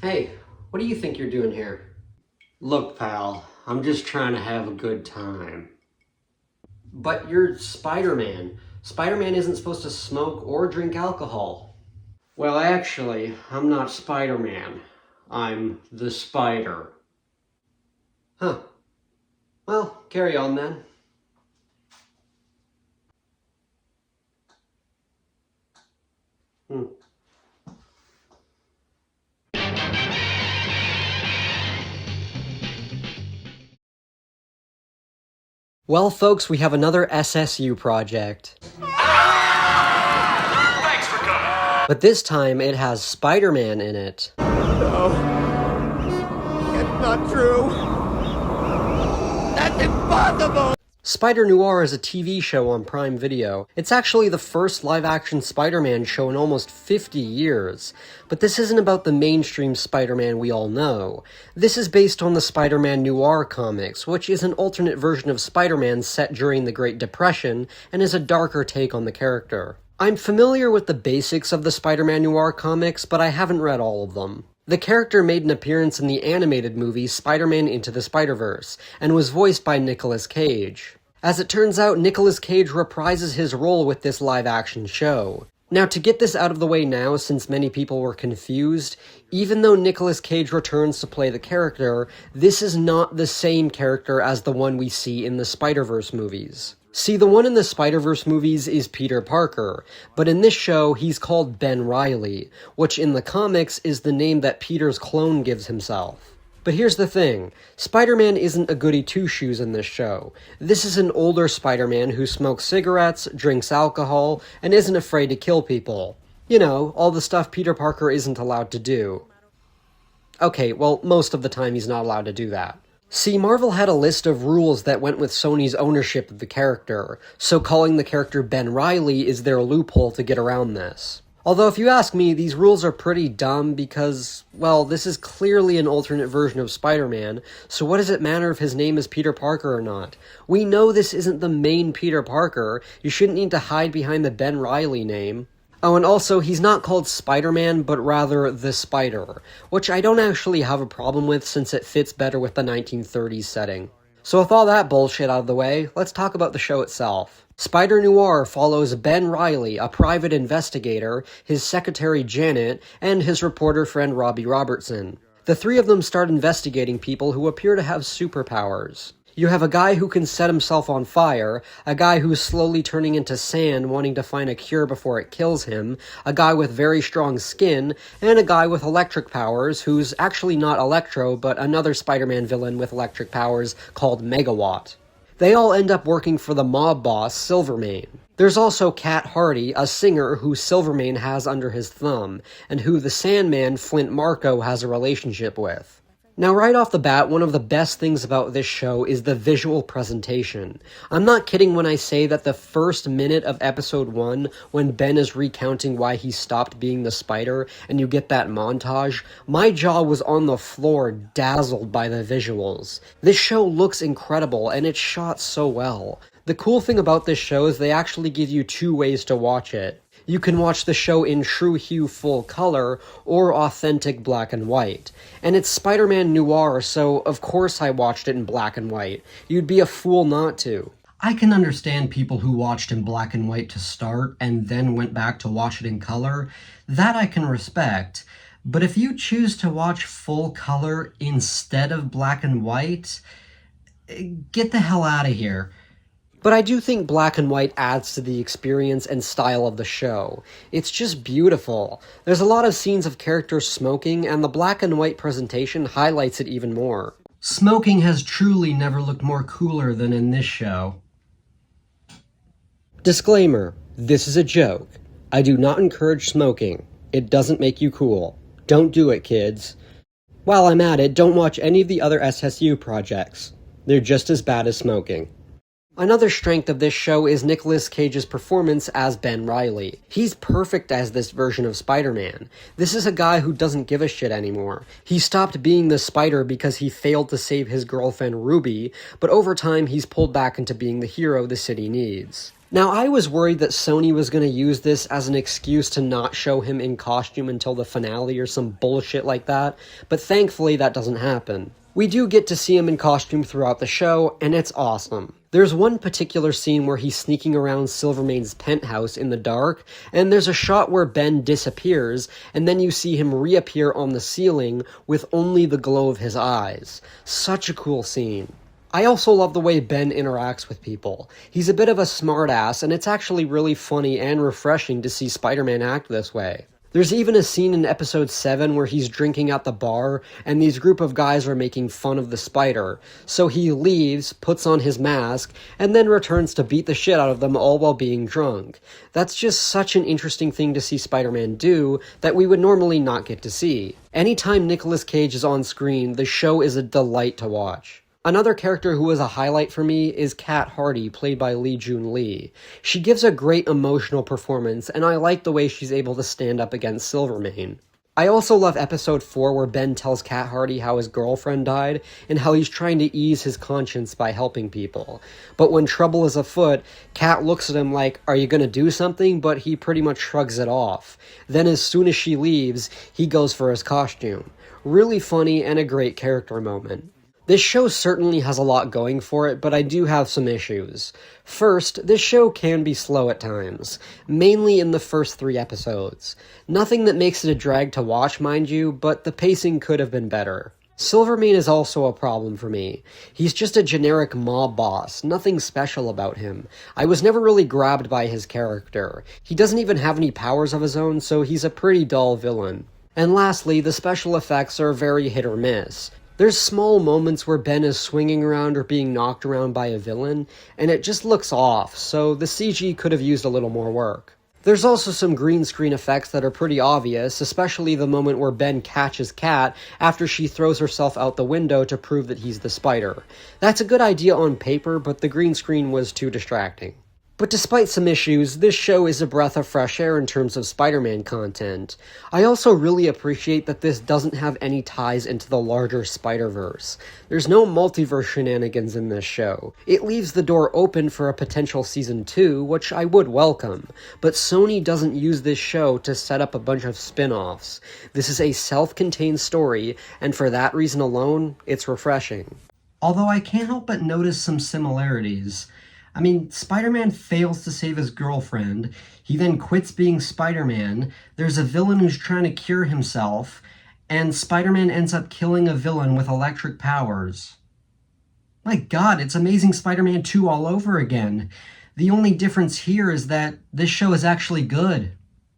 Hey, what do you think you're doing here? Look, pal, I'm just trying to have a good time. But you're Spider-Man. Spider-Man isn't supposed to smoke or drink alcohol. Well, actually, I'm not Spider-Man. I'm the Spider. Huh. Well, carry on then. Hmm. Well, folks, we have another SSU project. Thanks for coming. But this time, it has Spider-Man in it. No. It's not true. That's impossible! Spider-Noir is a TV show on Prime Video. It's actually the first live-action Spider-Man show in almost 50 years. But this isn't about the mainstream Spider-Man we all know. This is based on the Spider-Man Noir comics, which is an alternate version of Spider-Man set during the Great Depression, and is a darker take on the character. I'm familiar with the basics of the Spider-Man Noir comics, but I haven't read all of them. The character made an appearance in the animated movie Spider-Man Into the Spider-Verse, and was voiced by Nicolas Cage. As it turns out, Nicolas Cage reprises his role with this live-action show. Now, to get this out of the way now, since many people were confused, even though Nicolas Cage returns to play the character, this is not the same character as the one we see in the Spider-Verse movies. See, the one in the Spider-Verse movies is Peter Parker, but in this show, he's called Ben Reilly, which in the comics is the name that Peter's clone gives himself. But here's the thing, Spider-Man isn't a goody-two-shoes in this show. This is an older Spider-Man who smokes cigarettes, drinks alcohol, and isn't afraid to kill people. You know, all the stuff Peter Parker isn't allowed to do. Okay, well, most of the time he's not allowed to do that. See, Marvel had a list of rules that went with Sony's ownership of the character, so calling the character Ben Reilly is their loophole to get around this. Although if you ask me, these rules are pretty dumb because, well, this is clearly an alternate version of Spider-Man, so what does it matter if his name is Peter Parker or not? We know this isn't the main Peter Parker, you shouldn't need to hide behind the Ben Reilly name. Oh, and also, he's not called Spider-Man, but rather the Spider, which I don't actually have a problem with since it fits better with the 1930s setting. So with all that bullshit out of the way, let's talk about the show itself. Spider-Noir follows Ben Reilly, a private investigator, his secretary Janet, and his reporter friend Robbie Robertson. The three of them start investigating people who appear to have superpowers. You have a guy who can set himself on fire, a guy who's slowly turning into sand wanting to find a cure before it kills him, a guy with very strong skin, and a guy with electric powers who's actually not Electro, but another Spider-Man villain with electric powers called Megawatt. They all end up working for the mob boss, Silvermane. There's also Cat Hardy, a singer who Silvermane has under his thumb, and who the Sandman, Flint Marko, has a relationship with. Now, right off the bat, one of the best things about this show is the visual presentation. I'm not kidding when I say that the first minute of episode 1, when Ben is recounting why he stopped being the Spider, and you get that montage, my jaw was on the floor, dazzled by the visuals. This show looks incredible, and it's shot so well. The cool thing about this show is they actually give you two ways to watch it. You can watch the show in true hue full color, or authentic black and white. And it's Spider-Man Noir, so of course I watched it in black and white. You'd be a fool not to. I can understand people who watched in black and white to start, and then went back to watch it in color. That I can respect. But if you choose to watch full color instead of black and white, get the hell out of here. But I do think black and white adds to the experience and style of the show. It's just beautiful. There's a lot of scenes of characters smoking, and the black and white presentation highlights it even more. Smoking has truly never looked more cooler than in this show. Disclaimer, this is a joke. I do not encourage smoking. It doesn't make you cool. Don't do it, kids. While I'm at it, don't watch any of the other SSU projects. They're just as bad as smoking. Another strength of this show is Nicolas Cage's performance as Ben Reilly. He's perfect as this version of Spider-Man. This is a guy who doesn't give a shit anymore. He stopped being the Spider because he failed to save his girlfriend Ruby, but over time he's pulled back into being the hero the city needs. Now, I was worried that Sony was going to use this as an excuse to not show him in costume until the finale or some bullshit like that, but thankfully that doesn't happen. We do get to see him in costume throughout the show, and it's awesome. There's one particular scene where he's sneaking around Silvermane's penthouse in the dark, and there's a shot where Ben disappears, and then you see him reappear on the ceiling with only the glow of his eyes. Such a cool scene. I also love the way Ben interacts with people. He's a bit of a smartass, and it's actually really funny and refreshing to see Spider-Man act this way. There's even a scene in episode 7 where he's drinking at the bar, and these group of guys are making fun of the spider. So he leaves, puts on his mask, and then returns to beat the shit out of them all while being drunk. That's just such an interesting thing to see Spider-Man do that we would normally not get to see. Anytime Nicolas Cage is on screen, the show is a delight to watch. Another character who was a highlight for me is Kat Hardy, played by Lee Jun Lee. She gives a great emotional performance, and I like the way she's able to stand up against Silvermane. I also love episode 4 where Ben tells Kat Hardy how his girlfriend died, and how he's trying to ease his conscience by helping people. But when trouble is afoot, Kat looks at him like, "Are you gonna do something?" But he pretty much shrugs it off. Then as soon as she leaves, he goes for his costume. Really funny and a great character moment. This show certainly has a lot going for it, but I do have some issues. First, this show can be slow at times, mainly in the first 3 episodes. Nothing that makes it a drag to watch, mind you, but the pacing could have been better. Silvermane is also a problem for me. He's just a generic mob boss, nothing special about him. I was never really grabbed by his character. He doesn't even have any powers of his own, so he's a pretty dull villain. And lastly, the special effects are very hit or miss. There's small moments where Ben is swinging around or being knocked around by a villain, and it just looks off, so the CG could have used a little more work. There's also some green screen effects that are pretty obvious, especially the moment where Ben catches Kat after she throws herself out the window to prove that he's the spider. That's a good idea on paper, but the green screen was too distracting. But despite some issues, this show is a breath of fresh air in terms of Spider-Man content. I also really appreciate that this doesn't have any ties into the larger Spider-Verse. There's no multiverse shenanigans in this show. It leaves the door open for a potential season 2, which I would welcome, but Sony doesn't use this show to set up a bunch of spin-offs. This is a self-contained story, and for that reason alone, it's refreshing. Although I can't help but notice some similarities. I mean, Spider-Man fails to save his girlfriend, he then quits being Spider-Man, there's a villain who's trying to cure himself, and Spider-Man ends up killing a villain with electric powers. My god, it's Amazing Spider-Man 2 all over again. The only difference here is that this show is actually good.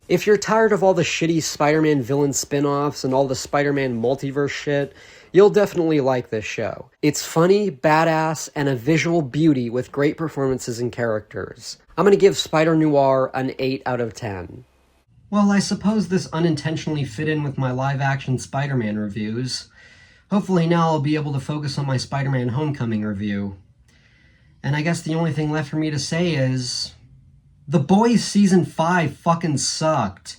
If you're tired of all the shitty Spider-Man villain spin-offs and all the Spider-Man multiverse shit, you'll definitely like this show. It's funny, badass, and a visual beauty with great performances and characters. I'm gonna give Spider-Noir an 8 out of 10. Well, I suppose this unintentionally fit in with my live-action Spider-Man reviews. Hopefully now I'll be able to focus on my Spider-Man Homecoming review. And I guess the only thing left for me to say is... The Boys Season 5 fucking sucked.